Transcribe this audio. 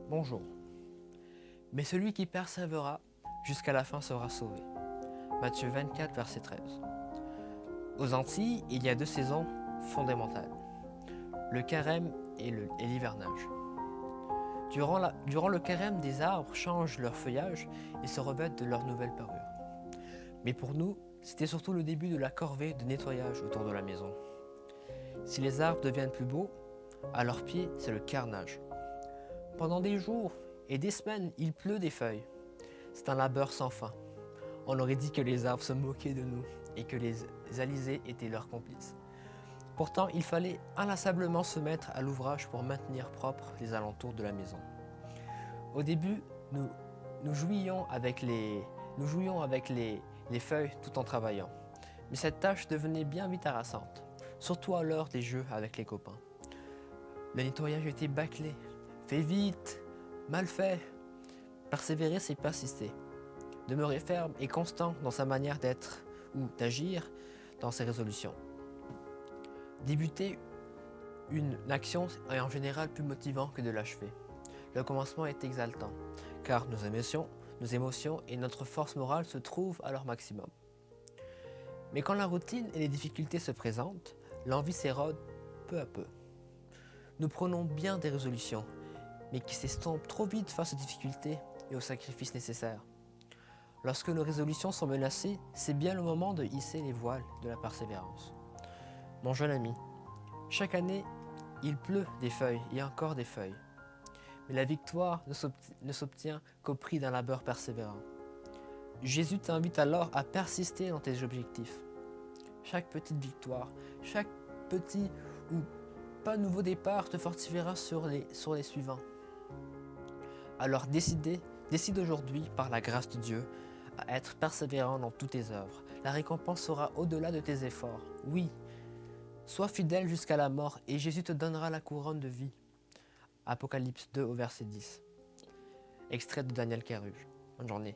Bonjour. Mais celui qui persévérera jusqu'à la fin sera sauvé. Matthieu 24, verset 13. Aux Antilles, il y a deux saisons fondamentales, le carême et l'hivernage. Durant le carême, des arbres changent leur feuillage et se revêtent de leur nouvelle parure. Mais pour nous, c'était surtout le début de la corvée de nettoyage autour de la maison. Si les arbres deviennent plus beaux, à leurs pieds, c'est le carnage. Pendant des jours et des semaines, il pleut des feuilles. C'est un labeur sans fin. On aurait dit que les arbres se moquaient de nous et que les alizés étaient leurs complices. Pourtant, il fallait inlassablement se mettre à l'ouvrage pour maintenir propres les alentours de la maison. Au début, nous jouions avec les feuilles tout en travaillant. Mais cette tâche devenait bien vite harassante, surtout à l'heure des jeux avec les copains. Le nettoyage était bâclé, fait vite, mal fait. Persévérer, c'est persister. Demeurer ferme et constant dans sa manière d'être ou d'agir dans ses résolutions. Débuter une action est en général plus motivant que de l'achever. Le commencement est exaltant, car nos émotions et notre force morale se trouvent à leur maximum. Mais quand la routine et les difficultés se présentent, l'envie s'érode peu à peu. Nous prenons bien des résolutions, mais qui s'estompent trop vite face aux difficultés et aux sacrifices nécessaires. Lorsque nos résolutions sont menacées, c'est bien le moment de hisser les voiles de la persévérance. Mon jeune ami, chaque année, il pleut des feuilles et encore des feuilles. Mais la victoire ne s'obtient qu'au prix d'un labeur persévérant. Jésus t'invite alors à persister dans tes objectifs. Chaque petite victoire, chaque petit ou pas nouveau départ te fortifiera sur les suivants. Alors décide aujourd'hui, par la grâce de Dieu, à être persévérant dans toutes tes œuvres. La récompense sera au-delà de tes efforts. Oui, sois fidèle jusqu'à la mort et Jésus te donnera la couronne de vie. Apocalypse 2 au verset 10. Extrait de Daniel Caruge. Bonne journée.